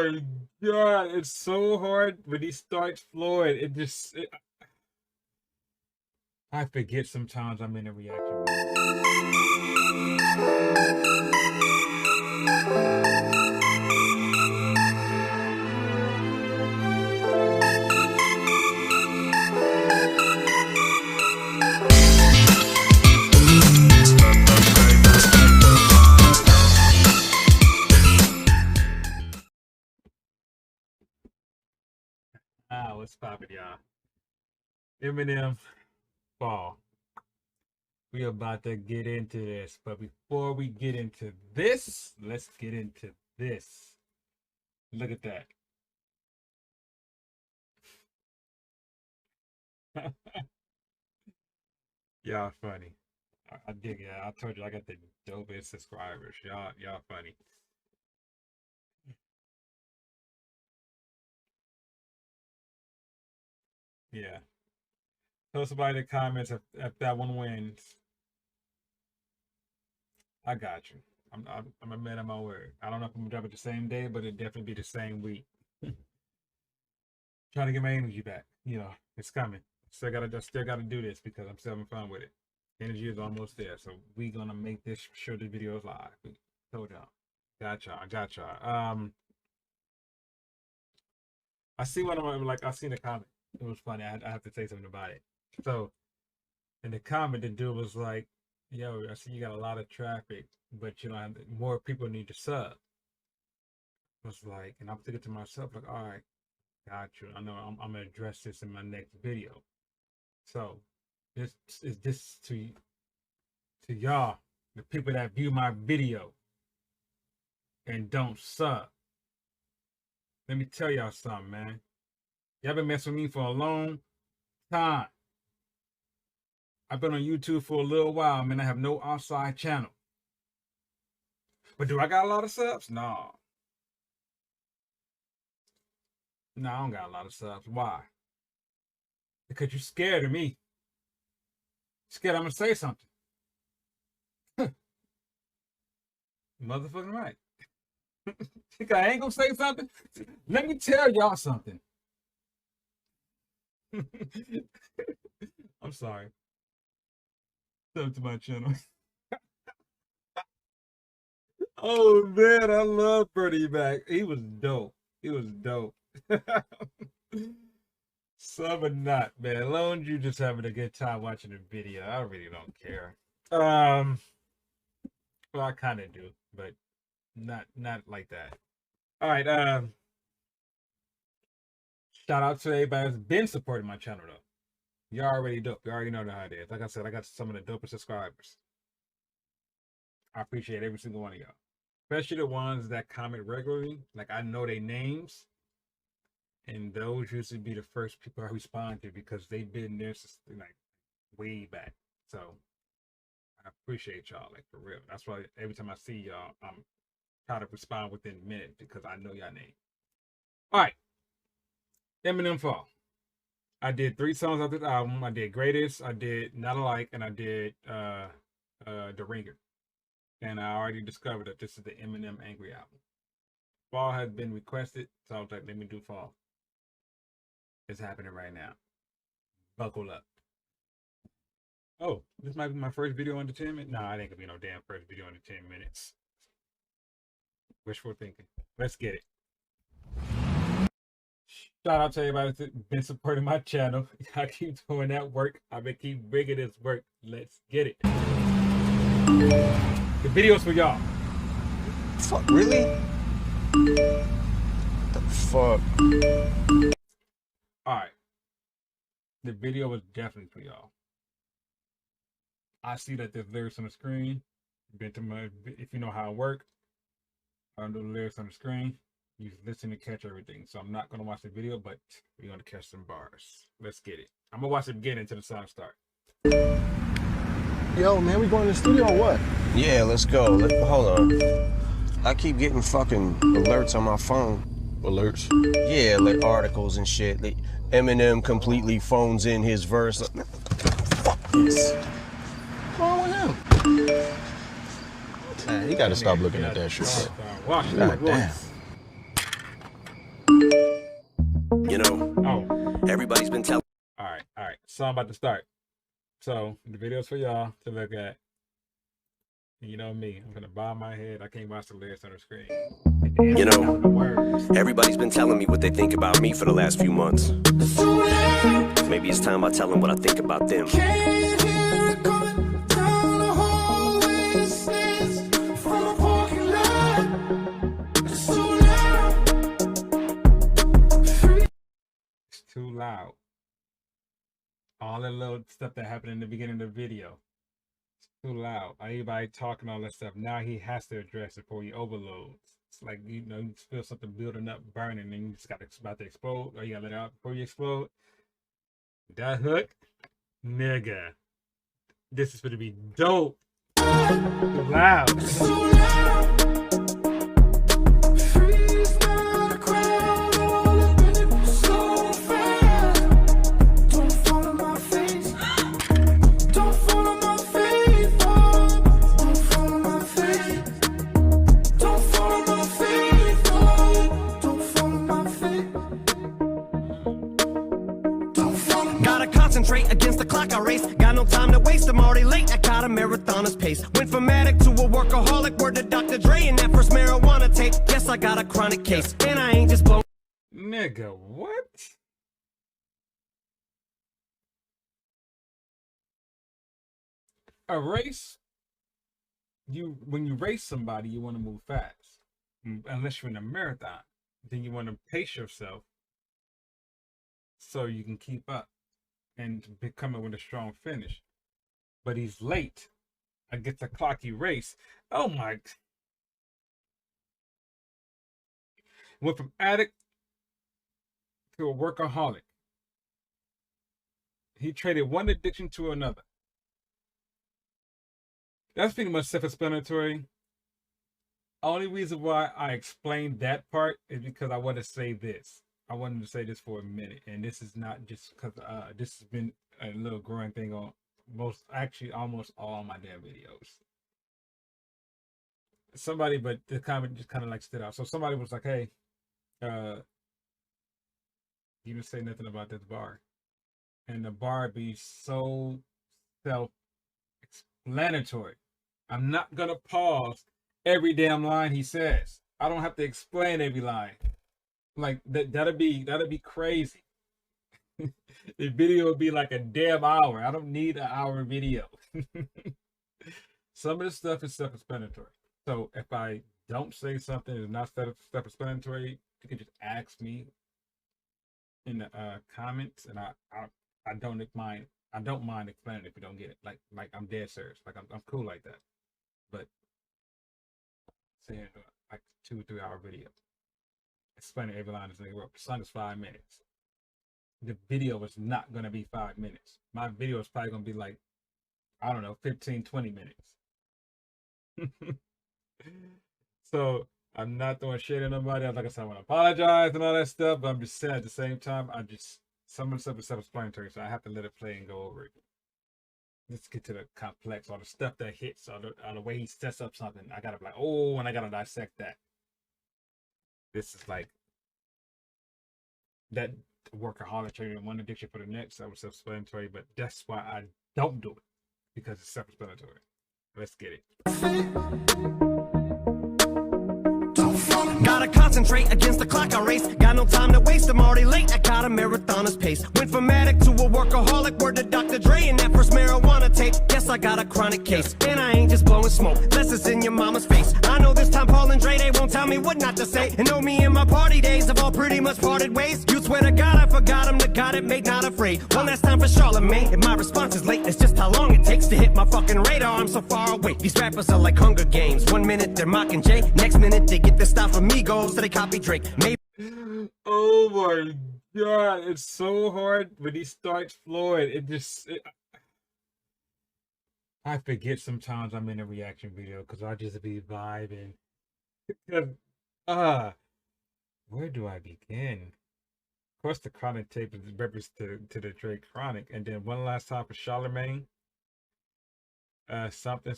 my God, it's so hard when he starts flowing. I forget sometimes I'm in a reaction what's poppin', y'all? Eminem, Fall. We about to get into this, but before we get into this, let's get into this. Look at that. Y'all funny. I dig it. I told you I got the dopest subscribers. Y'all funny. Yeah. Tell somebody in the comments if that one wins. I got you. I'm a man of my word. I don't know if I'm gonna drop it the same day, but it'd definitely be the same week. Trying to get my energy back. You know, it's coming. I still gotta do this because I'm still having fun with it. Energy is almost there, so we gonna make this sure the video is live. Told y'all. Got y'all. I see one of them, like I seen the comment. It was funny. I have to say something about it. So in the comment, the dude was like, "Yo, I see you got a lot of traffic, but you know, more people need to sub." I was like, and I'm thinking to myself, like, all right, got you. I know I'm gonna address this in my next video. So this is to y'all, the people that view my video and don't sub. Let me tell y'all something, man. Y'all been messing with me for a long time. I've been on YouTube for a little while, man. I have no outside channel. But do I got a lot of subs? No. No, I don't got a lot of subs. Why? Because you're scared of me. Scared I'm gonna say something. Motherfucking right. Think I ain't gonna say something? Let me tell y'all something. I'm sorry. Sub to my channel. Oh man, I love Bernie Mac. He was dope. Sub or not, man. As long as you just having a good time watching the video, I really don't care. Well, I kind of do, but not like that. All right. Shout out to everybody that's been supporting my channel though. You're already dope. You already know how it is. Like I said, I got some of the dopest subscribers. I appreciate every single one of y'all, especially the ones that comment regularly. Like I know their names. And those usually be the first people I respond to because they've been there since like way back. So I appreciate y'all, like for real. That's why every time I see y'all, I'm trying to respond within a minute because I know y'all name. All right, Eminem Fall. I did 3 songs off this album. I did Greatest, I did Not Alike, and I did The Ringer. And I already discovered that this is the Eminem Angry album. Fall has been requested, so I was like, let me do Fall. It's happening right now. Buckle up. Oh, this might be my first video under 10 minutes. Nah, it ain't gonna be no damn first video under 10 minutes. Wishful thinking. Let's get it. Shout out to everybody that's been supporting my channel. I keep doing that work. I've been keep bringing this work. Let's get it. The video's for y'all. Fuck, really? The fuck? Alright. The video was definitely for y'all. I see that there's lyrics on the screen. If you know how it works, I do the lyrics on the screen. You listen to catch everything. So I'm not gonna watch the video, but we're gonna catch some bars. Let's get it. I'm gonna watch the beginning until the song starts. Yo, man, we going to the studio or what? Yeah, let's go. Hold on. I keep getting fucking alerts on my phone. Alerts? Yeah, like articles and shit. Like Eminem completely phones in his verse. What the fuck this? What's wrong with him? Man, you gotta stop looking at that shit. Watch God damn. You know, everybody's been telling. All right. So I'm about to start. So the video's for y'all to look at. You know me, I'm gonna bob my head. I can't watch the lyrics on the screen. You know, everybody's been telling me what they think about me for the last few months. Maybe it's time I tell them what I think about them. It's too loud. All the little stuff that happened in the beginning of the video. Too loud. Everybody talking all that stuff. Now he has to address it before he overloads. It's like, you know, you feel something building up, burning, and you just got about to explode, or you gotta let it out before you explode. That hook, nigga. This is gonna be dope. Too loud. Against the clock I race, got no time to waste, I'm already late, I got a marathoner's pace. Went from addict to a workaholic, word to Dr. Dre and that first marijuana tape. Yes, I got a chronic case, and I ain't just blown. Nigga, what? A race, when you race somebody, you want to move fast. Unless you're in a marathon, then you want to pace yourself so you can keep up and coming with a strong finish. But he's late against a clocky race. Oh my. Went from addict to a workaholic. He traded one addiction to another. That's pretty much self-explanatory. Only reason why I explained that part is because I want to say this. I wanted to say this for a minute, and this is not just because this has been a little growing thing on almost all my damn videos. Somebody, but the comment just kind of like stood out. So somebody was like, "Hey, you didn't say nothing about this bar," and the bar be so self-explanatory. I'm not gonna pause every damn line he says. I don't have to explain every line. Like that'd be crazy. The video would be like a damn hour. I don't need an hour video. Some of the stuff is self-explanatory. So if I don't say something that's not self-explanatory, you can just ask me in the comments, and I don't mind. I don't mind explaining if you don't get it. Like I'm dead serious. Like I'm cool like that. But saying like 2 or 3 hour video, explaining every line is like, well, the song is 5 minutes. The video is not gonna be 5 minutes. My video is probably gonna be like, I don't know, 15, 20 minutes. So I'm not throwing shade at nobody. Like I said, I want to apologize and all that stuff, but I'm just saying at the same time, some of the stuff is self-explanatory, so I have to let it play and go over it. Let's get to the complex, all the stuff that hits, or the way he sets up something. I gotta be like, oh, and I gotta dissect that. This is like that workaholic trading one addiction for the next. That was self-explanatory, but that's why I don't do it, because it's self-explanatory. Let's get it. Gotta concentrate against the clock I race. Got no time to waste, I'm already late. I got a marathoner's pace. Went from addict to a workaholic, word to Dr. Dre and that first marijuana tape. Yes, I got a chronic case, and I ain't just blowing smoke, unless it's in your mama's face. I know this time Paul and Dre, they won't tell me what not to say. And know me and my party days have all pretty much parted ways. You swear to God I forgot him, the God it made not afraid. One last time for Charlemagne. If my response is late, it's just how long it takes to hit my fucking radar. I'm so far away. These rappers are like Hunger Games. 1 minute they're mocking Jay, next minute they get this style from Migos, so they copy Drake. Maybe. Oh my God, it's so hard when he starts Floyd. I forget sometimes I'm in a reaction video because I just be vibing. Where do I begin? Of course, the Chronic tape is reference to the Drake Chronic, and then one last time for Charlemagne. Something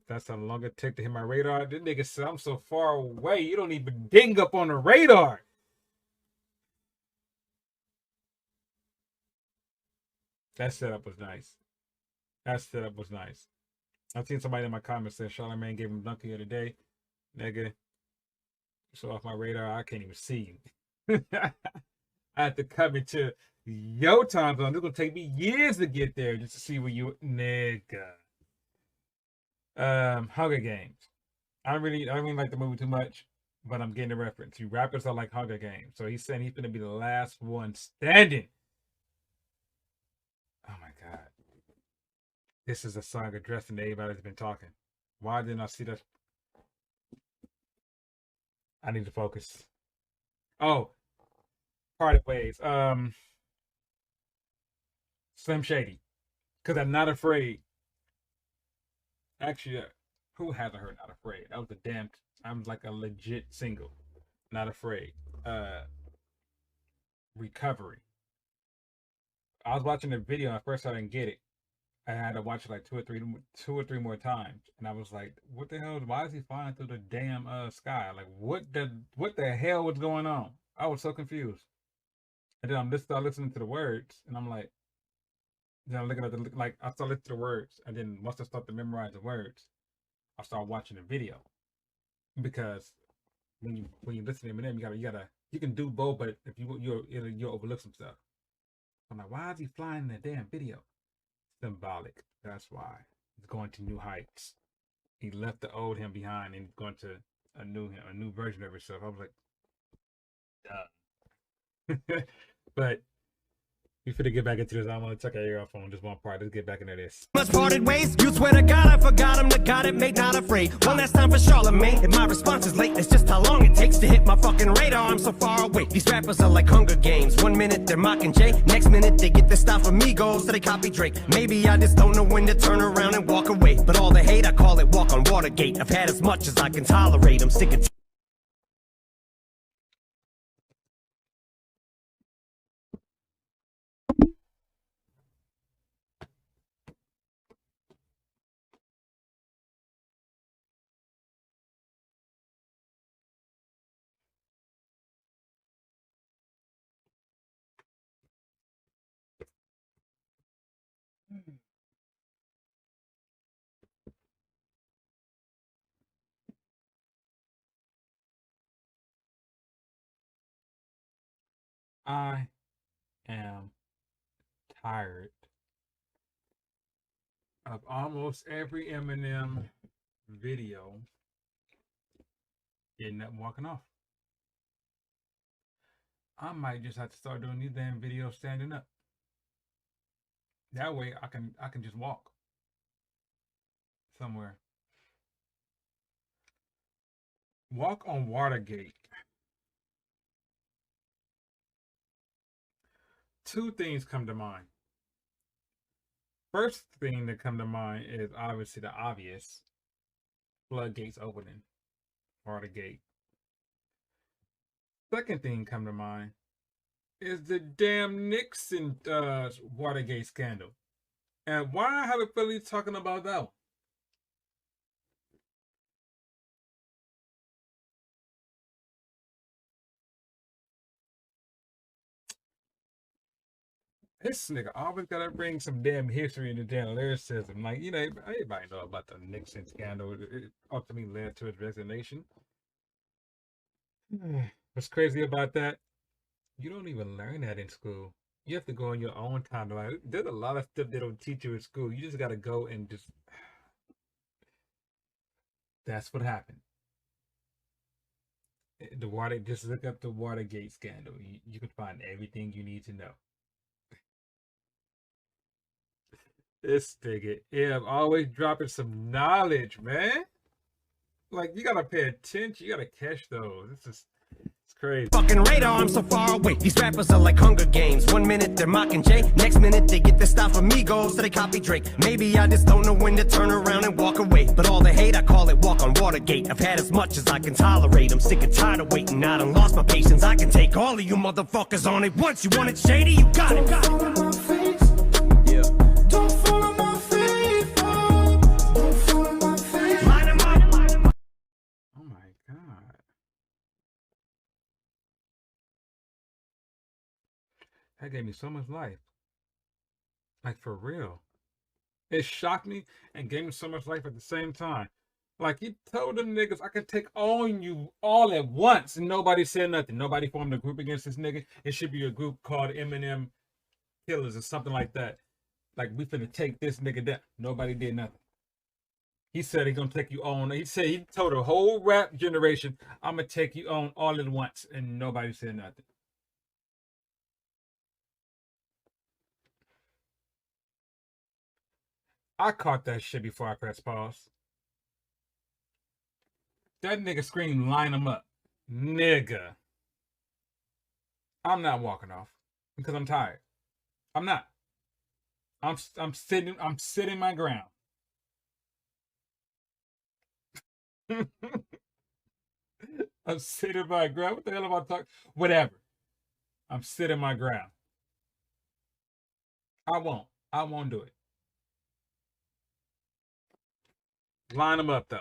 that's a longer tick to hit my radar. This nigga said I'm so far away, you don't even ding up on the radar. That setup was nice. That setup was nice. I've seen somebody in my comments say Charlamagne gave him Dunker the other day. Nigga, so off my radar, I can't even see you. I have to come into your time zone. It's gonna take me years to get there just to see where you, nigga. Hunger Games. I don't really like the movie too much, but I'm getting the reference. You rappers are like Hunger Games, so he's saying he's gonna be the last one standing. Oh my god, this is a song addressing to everybody that's been talking. Why didn't I see that? I need to focus. Oh, parted ways. Slim Shady, because I'm not afraid. Actually, who hasn't heard Not Afraid? That was a damn. I'm like a legit single. Not Afraid. Recovery. I was watching the video. At first, I didn't get it. I had to watch it like two or three more times, and I was like, "What the hell? Why is he flying through the damn sky? Like, what the hell was going on?" I was so confused. And then I start listening to the words, and I'm like, then I'm looking at I start listening to the words, and then once I start to memorize the words, I start watching the video, because when you listen to Eminem, you can do both, but if you'll overlook some stuff. I'm like, why is he flying in the damn video? Symbolic. That's why. He's going to new heights. He left the old him behind and going to a new version of himself. I was like, duh. But we finna get back into this. I want to check our ear off on this one part. Let's get back into this. Much parted ways. You swear to God I forgot him. The God it made not afraid. One last time for Charlamagne. If my response is late, it's just how long it takes to hit my fucking radar. I'm so far away. These rappers are like Hunger Games. 1 minute they're mocking Jay. Next minute they get their style from Migos, so they copy Drake. Maybe I just don't know when to turn around and walk away. But all the hate, I call it walk on Watergate. I've had as much as I can tolerate. I'm sick of I am tired of almost every Eminem video getting up and walking off. I might just have to start doing these damn videos standing up. That way I can just walk somewhere. Walk on Watergate. Two things come to mind. First thing that come to mind is obviously the obvious. Floodgates opening. Watergate. Second thing come to mind is the damn Nixon Watergate scandal. And why have a feeling talking about that one? This nigga always gotta bring some damn history into damn lyricism. Like, you know, everybody know about the Nixon scandal. It ultimately led to his resignation. What's crazy about that? You don't even learn that in school. You have to go on your own time. Like, there's a lot of stuff they don't teach you in school. You just gotta go and just. That's what happened. Just look up the Watergate scandal. You can find everything you need to know. This nigga, yeah, I'm always dropping some knowledge, man. Like, you gotta pay attention. You gotta catch those. It's crazy. Fucking radar, I'm so far away. These rappers are like Hunger Games. 1 minute they're mocking Jay. Next minute they get their style from Migos, so they copy Drake. Maybe I just don't know when to turn around and walk away. But all the hate, I call it walk on Watergate. I've had as much as I can tolerate. I'm sick and tired of waiting. I done lost my patience. I can take all of you motherfuckers on it once. You want it shady? You got it. Yeah. Oh my god. That gave me so much life. Like, for real. It shocked me and gave me so much life at the same time. Like, he told them niggas, I can take on you all at once. And nobody said nothing. Nobody formed a group against this nigga. It should be a group called Eminem Killers or something like that. Like, we finna take this nigga down. Nobody did nothing. He said he gonna take you on. He said, he told the whole rap generation, I'm gonna take you on all at once. And nobody said nothing. I caught that shit before I pressed pause. That nigga screamed, line him up. Nigga. I'm not walking off because I'm tired. I'm not. I'm sitting my ground. I'm sitting my ground. What the hell am I talking? Whatever. I'm sitting my ground. I won't do it. Line them up though.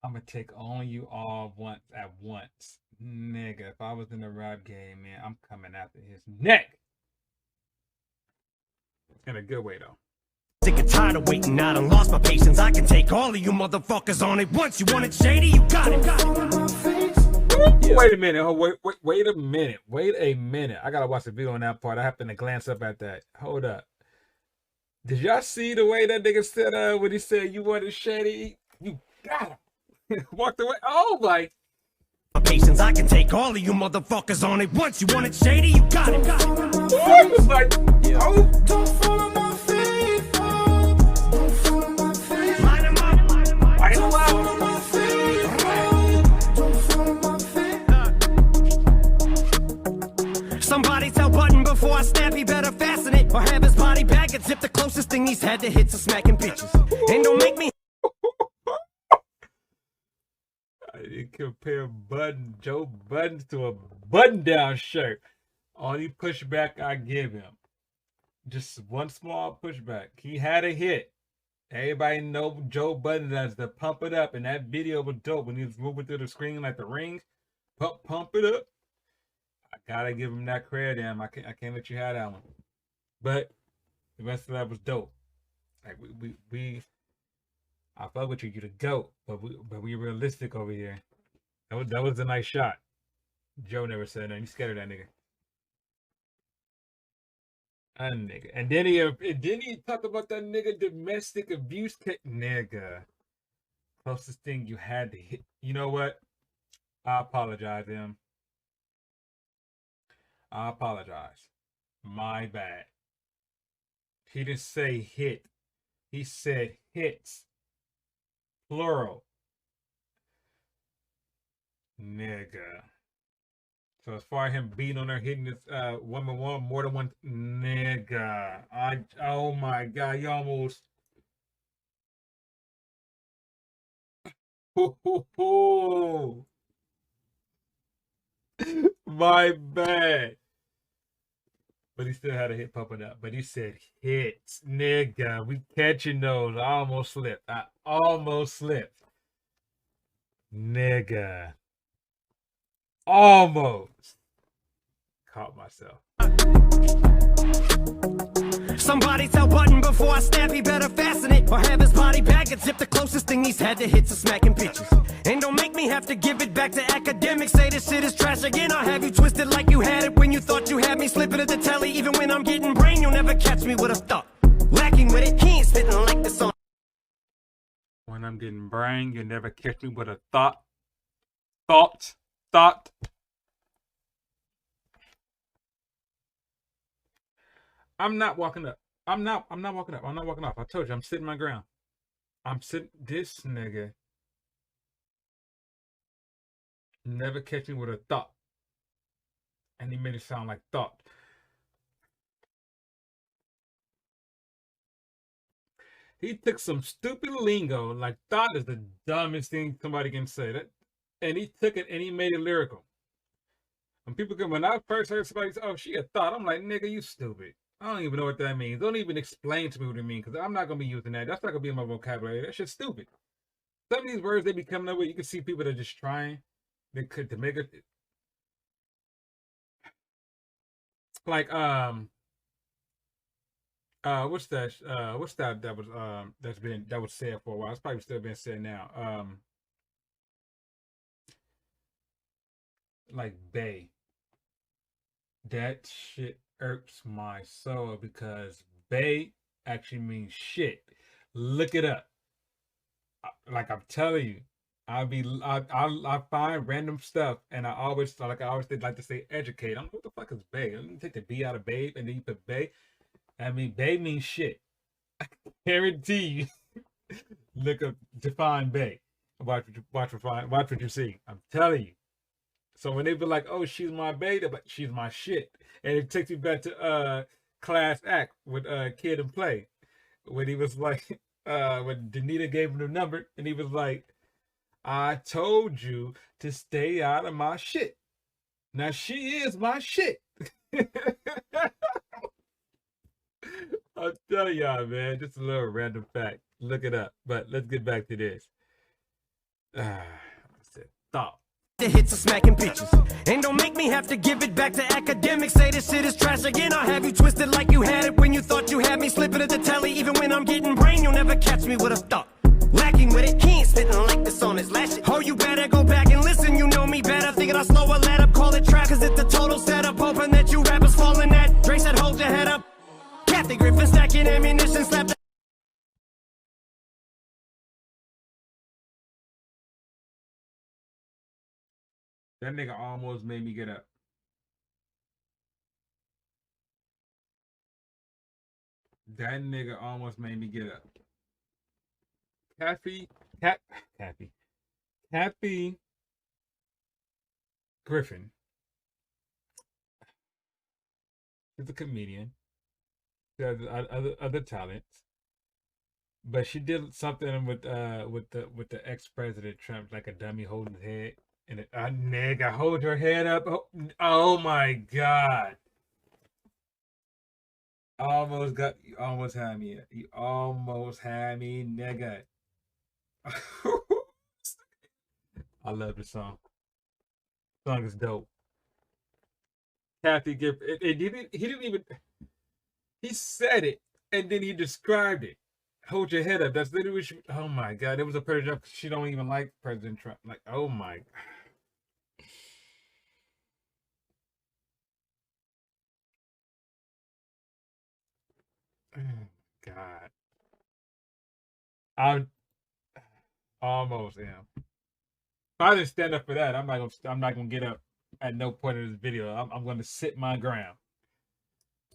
I'm gonna take on you all at once. Nigga, if I was in the rap game, man, I'm coming after his neck. In a good way, though. Sick and tired of waiting, I done lost my patience. I can take all of you motherfuckers on it once. You want it shady, you got it. Wait a minute. Oh, wait a minute. Wait a minute. I gotta watch the video on that part. I happened to glance up at that. Hold up. Did y'all see the way that nigga said when he said you want it shady? You got him. Walked away. Oh my. Patience, I can take all of you motherfuckers on it once. You want it shady, you got it. It was like, oh. Don't follow my feet. Don't follow my feet. Line them up. Line them up. Follow my feet. Don't follow my feet. Somebody tell Budden before I snap, he better fasten it or have his body bag and zip. The closest thing he's had to hits are smacking bitches. And don't make me. You compare Joe Budden to a button-down shirt. Only pushback I give him, just one small pushback. He had a hit. Everybody know Joe Budden does the pump it up, and that video was dope when he was moving through the screen like the ring. Pump it up. I gotta give him that credit, damn. I can't let you have that one. But the rest of that was dope. Like we I fuck with you, you the GOAT, but we realistic over here. That was a nice shot. Joe never said nothing. You scared of that nigga. A nigga. And then he talked about that nigga domestic abuse nigga. Closest thing you had to hit. You know what? I apologize, him. I apologize. My bad. He didn't say hit. He said hits. Plural. Nigga. So as far as him beating on her, hitting this woman more than one nigga. Oh my god, you almost my bad. But he still had a hit pumping up. But he said hits, nigga. We catching those. I almost slipped. Nigga. Almost. Caught myself. Somebody tell Budden before I snap, he better fasten it or have his body bag and zip. The closest thing he's had to hits are smacking bitches. And don't make me have to give it back to academics. Say this shit is trash again. I'll have you twisted like you had it when you thought you had me slipping at the telly. Even when I'm getting brain, you'll never catch me with a thought. Lacking with it, he ain't spitting like the song. When I'm getting brain, you'll never catch me with a thought. Thought. I'm not walking up. I'm not walking up. I'm not walking off. I told you, I'm sitting my ground. I'm sitting. This nigga never catch me with a thought. And he made it sound like thought. He took some stupid lingo, like thought is the dumbest thing somebody can say. That, and he took it and he made it lyrical. When I first heard somebody say, oh, she a thought, I'm like, nigga, you stupid. I don't even know what that means. Don't even explain to me what it means, because I'm not going to be using that. That's not going to be in my vocabulary. That shit's stupid. Some of these words they be coming up with, you can see people that are just trying. They could to make it like what's that that was that was said for a while. It's probably still being said now. Like Bay. That shit irks my soul because Bay actually means shit. Look it up. Like I'm telling you, I find random stuff and I always like to say educate. I'm like, what the fuck is Bay? Let me take the B out of babe and then you put Bay. I mean, Bay means shit. I guarantee you. Look up define Bay. Watch what you see. I'm telling you. So when they be like, "Oh, she's my bae," but she's my shit, and it takes me back to Class Act with Kid and Play, when he was like, when Danita gave him the number, and he was like, "I told you to stay out of my shit." Now she is my shit. I'm telling y'all, man, just a little random fact. Look it up. But let's get back to this. I said thought. The hits are smacking bitches. And don't make me have to give it back to academics. Say this shit is trash again. I'll have you twisted like you had it when you thought you had me. Slipping at the telly. Even when I'm getting brain, you'll never catch me with a thought. Lacking with it, he ain't spitting like this on his last shit. Oh, you better go back and listen. You know me better. Thinking I'll slow a let up, call it trap. Cause it's a total setup. Hoping that you rappers fall in that. Dre said, hold your head up. Kathy Griffin stacking ammunition. Slap the That nigga almost made me get up. That nigga almost made me get up. Kathy Griffin. She's a comedian. She has other talents. But she did something with the ex-president Trump, like a dummy holding his head. And nigga, hold your head up. Oh my God. You almost had me. You almost had me, nigga. I love the song. The song is dope. Kathy Griffin. He didn't even. He said it and then he described it. Hold your head up. That's literally what she. Oh my God. It was a President. She don't even like President Trump. Like, oh my God. God. I almost am. If I didn't stand up for that, I'm not gonna get up at no point in this video. I'm gonna sit my ground.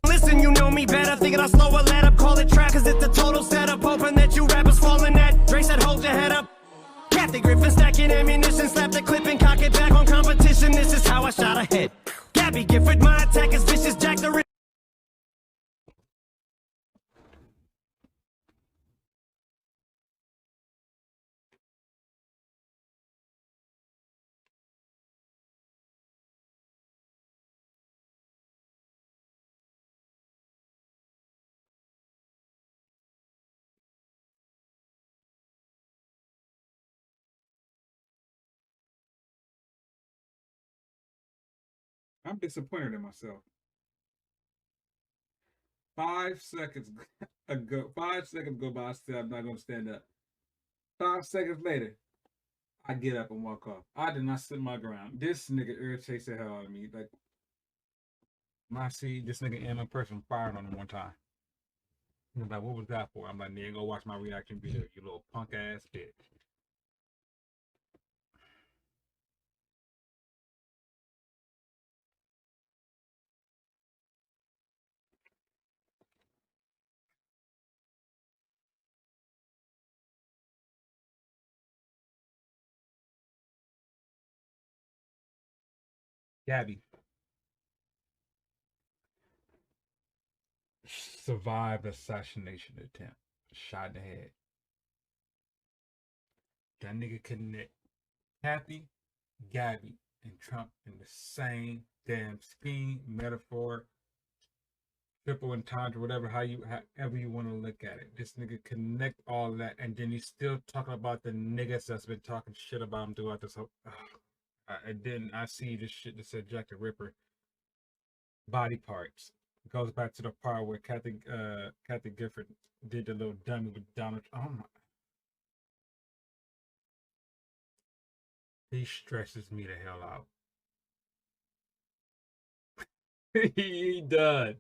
Listen, you know me better. Thinking I'll slow a let up, call it trap. Cause it's a total setup. Hoping that you rappers fall in that. Dre said, hold your head up. Kathy Griffin stacking ammunition. Slap the clip and cock it back on competition. This is how I shot ahead. Gabby Gifford, my attack is vicious. Jack the I'm disappointed in myself. 5 seconds ago, 5 seconds go by, I said I'm not gonna stand up. 5 seconds later, I get up and walk off. I did not sit my ground. This nigga irritates the hell out of me. Like, I see this nigga in person fired on him one time. He's like, what was that for? I'm like, nigga, go watch my reaction video, you little punk ass bitch. Gabby survived assassination attempt. Shot in the head. That nigga connect Kathy, Gabby, and Trump in the same damn scheme, metaphor, triple entendre, whatever, however you want to look at it. This nigga connect all that, and then he's still talking about the niggas that's been talking shit about him throughout this whole. And then I see this shit that said Jack the Ripper body parts. It goes back to the part where Kathy Griffin did the little dummy with Donald. Oh my. He stresses me the hell out. He does.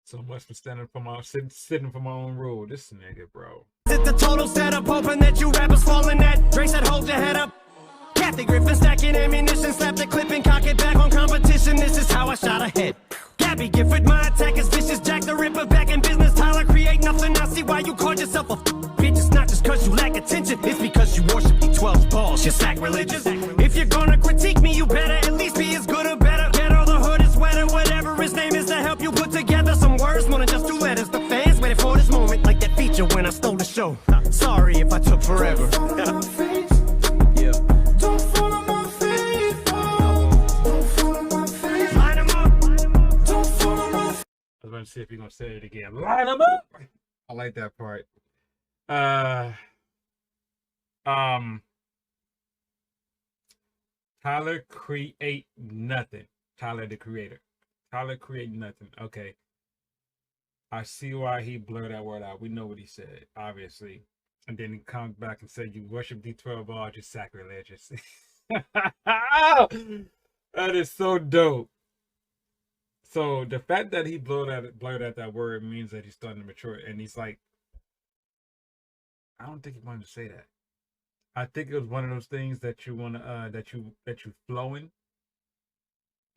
So much for sitting for my own rule. This nigga, bro. It's the total setup, hoping that you rappers falling that. Dre said, hold your head up. Kathy Griffin stacking ammunition, slap the clip and cock it back on competition. This is how I shot ahead. Gabby Gifford, my attack is vicious. Jack the Ripper back in business. Tyler, create nothing. I see why you called yourself a bitch. It's not just cause you lack attention. It's because you worship the 12 balls. You're sacrilegious. If you're gonna critique me, you better at least be as good or better. Get all the hood is wetter, whatever his name is, to help you put together some words. More than just 2 letters. The fans waited for this moment, like that feature when I stole the show. Sorry if I took forever. I was going to see if you're going to say it again. Line them up. I like that part. Tyler create nothing. Tyler the creator. Tyler create nothing. Okay. I see why he blurred that word out. We know what he said, obviously. And then he comes back and said, you worship D12 all, just sacrilegious. That is so dope. So the fact that he blurred out that word means that he's starting to mature. And he's like, I don't think he wanted to say that. I think it was one of those things that you want to, that you flowing.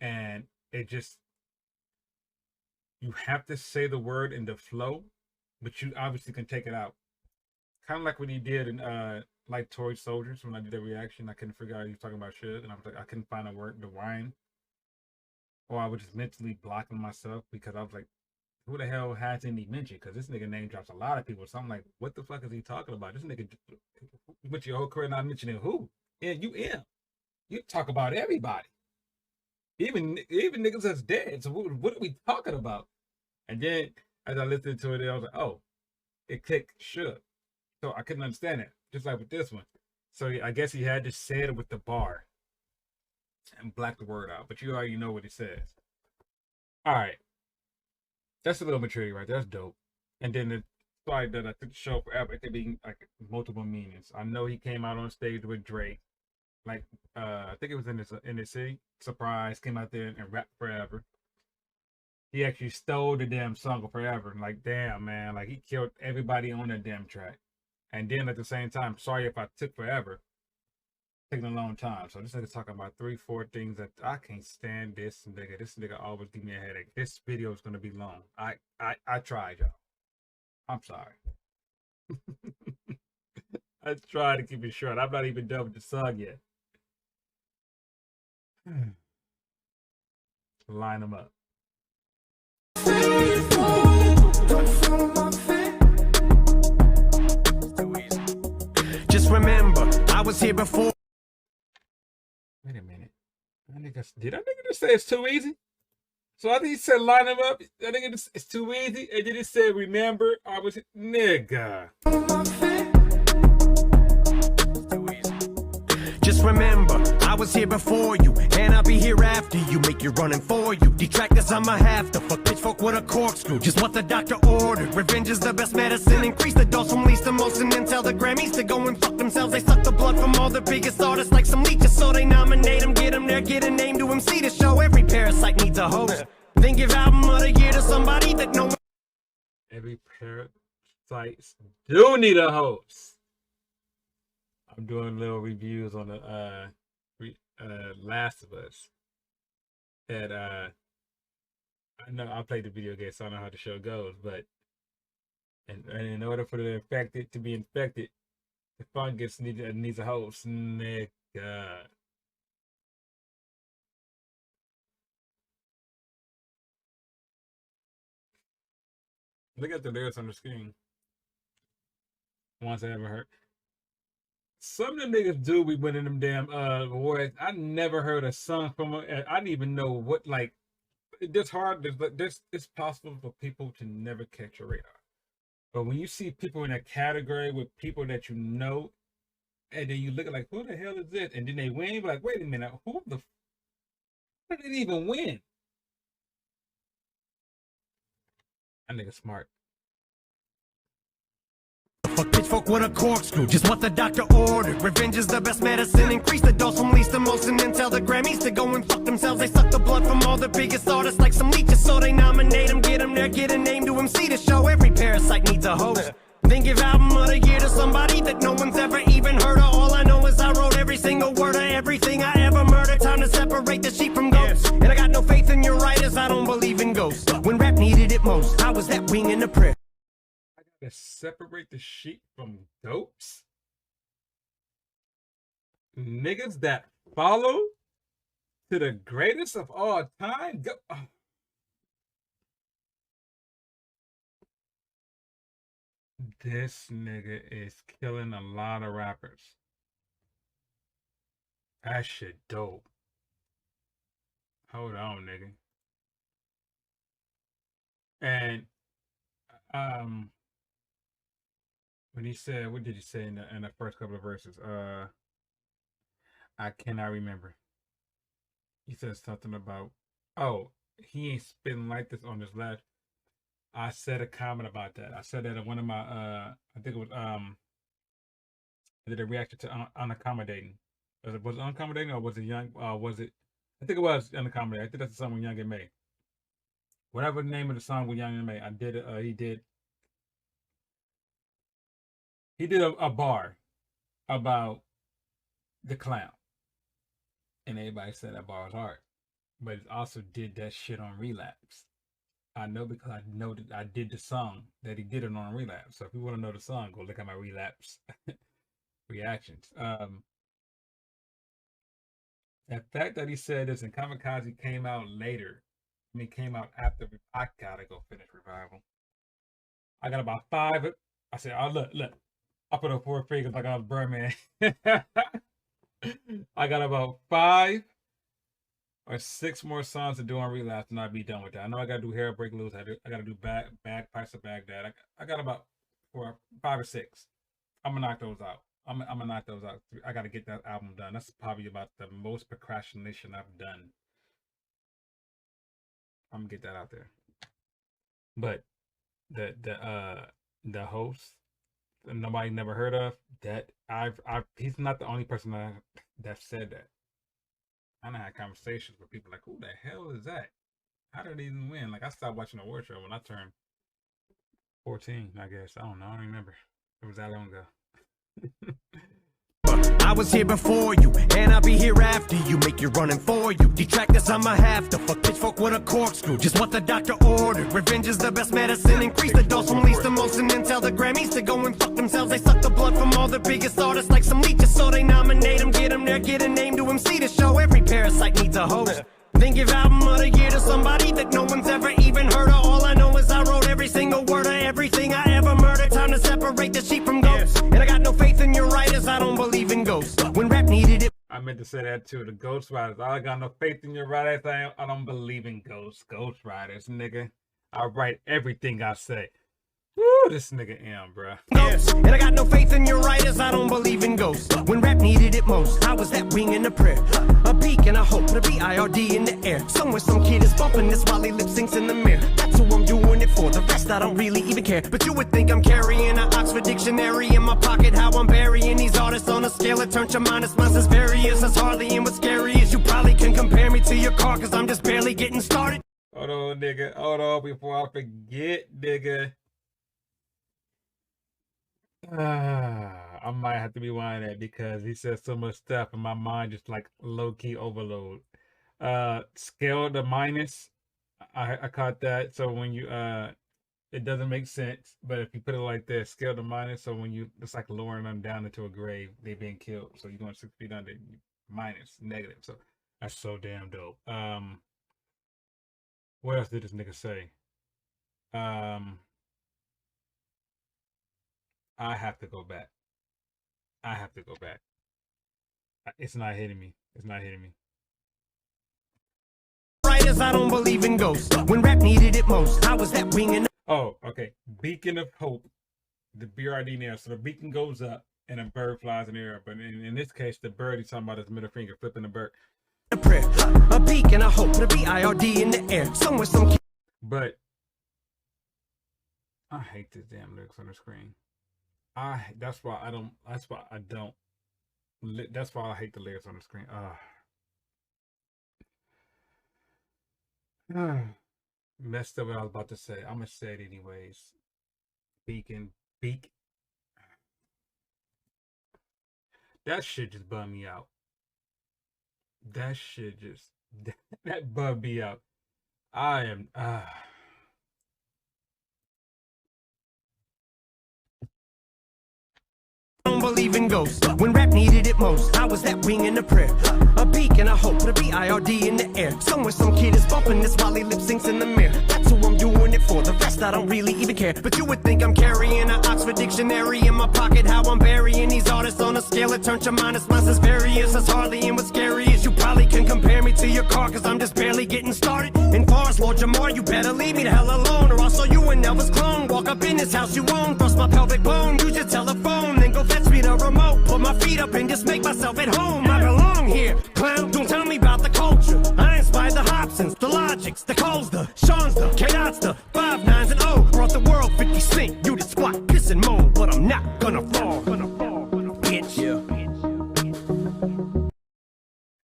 And it just, you have to say the word in the flow, but you obviously can take it out. Kind of like what he did in like Toy Soldiers. When I did the reaction, I couldn't figure out he was talking about shit, and I was like, I couldn't find a word, the rhyme, or I was just mentally blocking myself because I was like, who the hell has any mention? Because this nigga name drops a lot of people, so I'm like, what the fuck is he talking about? This nigga went your whole career not mentioning who? Yeah, you talk about everybody, even niggas that's dead. So what are we talking about? And then as I listened to it, I was like, oh, it clicked, shook. So I couldn't understand it, just like with this one. So I guess he had to say it with the bar and black the word out, but you already know what it says. All right. That's a little maturity right there. That's dope. And then the slide that I took the show forever, it could be like multiple meanings. I know he came out on stage with Drake. Like, I think it was in the city. Surprise, came out there and rapped forever. He actually stole the damn song of Forever. Like, damn, man. Like, he killed everybody on that damn track. And then at the same time, sorry if I took forever. Taking a long time. So this nigga's talking about 3-4 things that I can't stand this nigga. This nigga always give me a headache. This video is gonna be long. I tried, y'all. I'm sorry. I tried to keep it short. I'm not even done with the song yet. Line them up. Just remember, I was here before. Wait a minute. Did that nigga just say it's too easy? So I think he said line them up. I think it's too easy. And then he said, remember, I was nigga. Just remember, I was here before you, and I'll be here after you. Make you running for you. Detractors, I'ma have to fuck pitchfork with a corkscrew. Just what the doctor ordered. Revenge is the best medicine. Increase the dose from least to most, and then tell the Grammys to go and fuck themselves. They suck the blood from all the biggest artists like some leeches, so they nominate them, get them there, get a name to MC to show. Every parasite needs a host. Then give album of the year to somebody that no. Every parasite do need a host. I'm doing little reviews on the Last of Us. And I know I played the video game, so I know how the show goes, but and in order for the infected to be infected, the fungus needs a host. Nigga. Look at the lyrics on the screen. Once I ever heard. Some of them niggas do be winning them damn awards. I never heard a song from I didn't even know what, like, it's hard. It's possible for people to never catch a radar. But when you see people in a category with people that you know, and then you look at like, who the hell is this? And then they win, you be like, wait a minute, who did they even win? That nigga smart. Fuck pitchfork with a corkscrew, just what the doctor ordered. Revenge is the best medicine. Increase the dose from least to most, and then tell the Grammys to go and fuck themselves. They suck the blood from all the biggest artists like some leeches, so they nominate them, get them there, get a name to MC to show. Every parasite needs a host. Then give album of the year to somebody that no one's ever even heard of. All I know is I wrote every single word of everything I ever murdered. Time to separate the sheep from goats. And I got no faith in your writers, I don't believe in ghosts. When rap needed it most, I was that wing in the prayer. To separate the sheep from goats? Niggas that follow to the greatest of all time? This nigga is killing a lot of rappers. That shit dope. Hold on, nigga. And when he said, what did he say in the first couple of verses? I cannot remember. He said something about, oh, he ain't spitting like this on his left. I said a comment about that. I said that in one of my I think it was I did a reaction to unaccommodating. Was it unaccommodating, or was it young? Was it? I think it was unaccommodating. I think that's the song with Young and May. Whatever the name of the song with Young and May, I did it. He did a bar about the clown, and everybody said that bar was hard, but it also did that shit on Relapse. I know because I know that I did the song that he did it on Relapse. So if you want to know the song, go look at my Relapse reactions. The fact that he said this and Kamikaze came out later, came out after, I gotta go finish Revival. I got about 5. I said, oh, look. I put up 4 figures like I was Birdman. I got about 5 or 6 more songs to do on Relapse, and I'll be done with that. I know I gotta do Hair Break Loose. I gotta do Bagpipes of Baghdad. I got about 5 or 6. I'm gonna knock those out. I'm gonna knock those out. I gotta get that album done. That's probably about the most procrastination I've done. I'm gonna get that out there. But the host that nobody never heard of, that he's not the only person that said that. I had conversations with people like, who the hell is that? How did he even win? Like, I stopped watching the award show when I turned 14, I guess. I don't know. I don't remember. It was that long ago. I was here before you, and I'll be here after you. Make you running for you. Detractors, I'ma have to fuck pitchfork with a corkscrew. Just what the doctor ordered. Revenge is the best medicine. Increase the dose from least to most, and then tell the Grammys to go and fuck themselves. They suck the blood from all the biggest artists like some leeches, so they nominate them, get them there, get a name to MC to show. Every parasite needs a host. Then give album of the year to somebody that no one's ever even heard of. All I know is I wrote every single word of everything I ever murdered. Time to separate the sheep from goats. And I got no faith in your writers, I don't believe in ghosts. When rap needed it, I meant to say that too. The Ghost Riders. I got no faith in your writers. I don't believe in ghosts. Ghost Riders, nigga. I write everything I say. Woo, this nigga M, bruh. And I got no faith in your writers, I don't believe in ghosts. When rap needed it most, I was that wing in the prayer. A beacon, I hope, to be IRD in the air. Somewhere some kid is bumping this while he lip syncs in the mirror. That's who I'm doing it for, the rest I don't really even care. But you would think I'm carrying an Oxford dictionary in my pocket. How I'm burying these artists on a scale that turns your minus minus various. That's hardly in what's scary is you probably can compare me to your car, cause I'm just barely getting started. Hold on, nigga. Hold on before I forget, nigga. I might have to rewind that because he said so much stuff and my mind just like low-key overload. Scale the minus, I caught that. So when you it doesn't make sense, but if you put it like this, scale the minus, so when you, it's like lowering them down into a grave, they being killed, so you're going 6 feet under, minus, negative. So that's so damn dope. What else did this nigga say? I have to go back. It's not hitting me. Writers, I don't believe in ghosts. When rap needed it most, I was that wing in the... Oh, okay. Beacon of Hope the BRD in there. So the beacon goes up and a bird flies in the air. But in this case, the bird he's talking about his middle finger, flipping the bird. A prayer, a beacon, I hope, the BIRD in the air. Somewhere, some. But I hate this damn lyrics on the screen. That's why I hate the lyrics on the screen. Messed up what I was about to say. I'm gonna say it anyways. Beacon. That shit just bummed me out. That shit just that bummed me out. I am Don't believe in ghosts. When rap needed it most, I was that wing in the prayer. A beacon, I hope, the BIRD in the air. Somewhere some kid is bumping this while he lip syncs in the mirror. That's who I'm doing it for. The rest I don't really even care. But you would think I'm carrying an Oxford dictionary in my pocket. How I'm burying these artists on a scale that turns your minus minus various. That's hardly in what's scary is you probably can compare me to your car, cause I'm just barely getting started. And far as Lord Jamar, you better leave me the hell alone, or I'll show you an Elvis clone. Walk up in this house you own, thrust my pelvic bone, use your telephone, then go fetch me the remote. Put my feet up and just make myself at home. I belong here, clown. Don't tell me about the culture. I inspired the Hobsons, the Logics, the Coles, the Sean's, the K-Dots, the 5 9s and O. Brought the world 50 Cent. You did squat, piss and moan, but I'm not gonna fall. Bitch.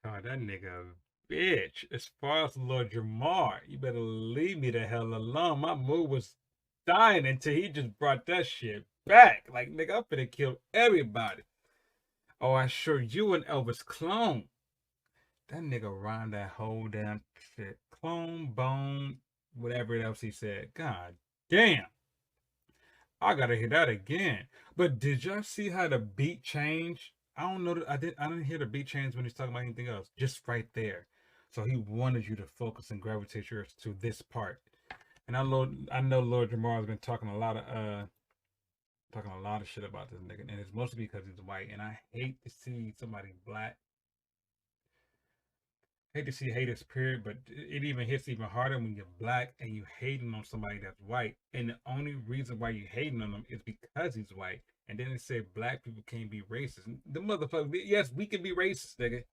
God, that nigga bitch. As far as Lord Jamar, you better leave me the hell alone. My mood was dying until he just brought that shit back. Like, nigga, I'm finna kill everybody. Oh, I sure you an Elvis clone. That nigga rhymed that whole damn shit. Clone, bone, whatever else he said. God damn. I gotta hear that again. But did y'all see how the beat changed? I don't know. I didn't hear the beat change when he's talking about anything else. Just right there. So he wanted you to focus and gravitate yours to this part. And I know Lord Jamar has been talking a lot of shit about this nigga, and it's mostly because he's white. And I hate to see somebody black. Hate to see haters, period, but it even hits even harder when you're black and you hating on somebody that's white. And the only reason why you hating on him is because he's white. And then they say black people can't be racist. The motherfucker, yes, we can be racist, nigga.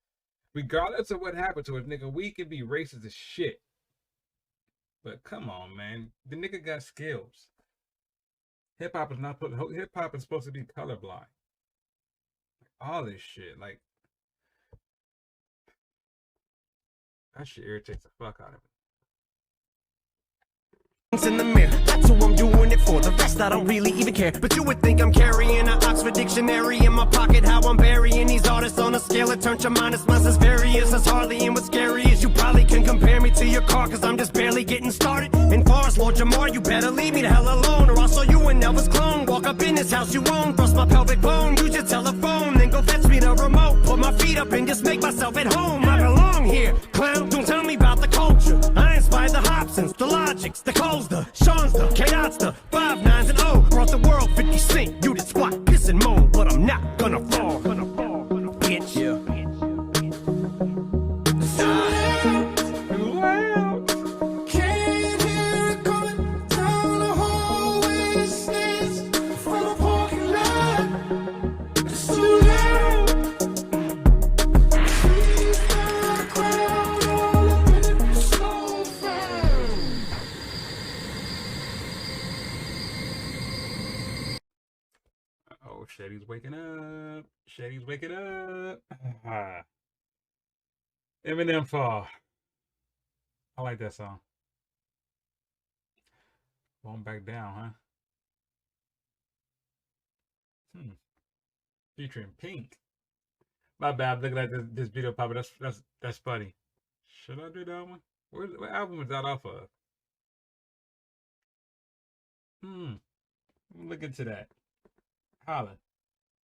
Regardless of what happened to us, nigga, we can be racist as shit. But come on, man. The nigga got skills. Hip hop is supposed to be colorblind. All this shit, like, that shit irritates the fuck out of me. In the mirror, that's who I'm doing it for. The rest I don't really even care. But you would think I'm carrying an Oxford dictionary in my pocket. How I'm burying these artists on a scale that turns your minus minus various. That's hardly in what's scary is you probably can compare me to your car, cause I'm just barely getting started. And far as Lord Jamar, you better leave me the hell alone, or I'll show you an Elvis clone. Walk up in this house you own, thrust my pelvic bone, use your telephone, then go fetch me the remote. Put my feet up and just make myself at home. I belong here, clown. Don't tell me about the culture. I inspired the Hobsons, the Logics, the Coles, the Sean's, the K-Dots, the 5 9s and O. Brought the world 50 Cent. You did squat, piss and moan, but I'm not gonna fall. Bitch. Can't hear it coming down the hallway. Stands from a parking lot. It's too loud. Trees down the crowd, all up in it so fast. Oh, Shetty's waking up. Shetty's waking up. Eminem Fall. I like that song. Going back down, huh? Featuring Pink. My bad. I'm looking at this video pop. That's funny. Should I do that one? What album is that off of? Look into that. Holla.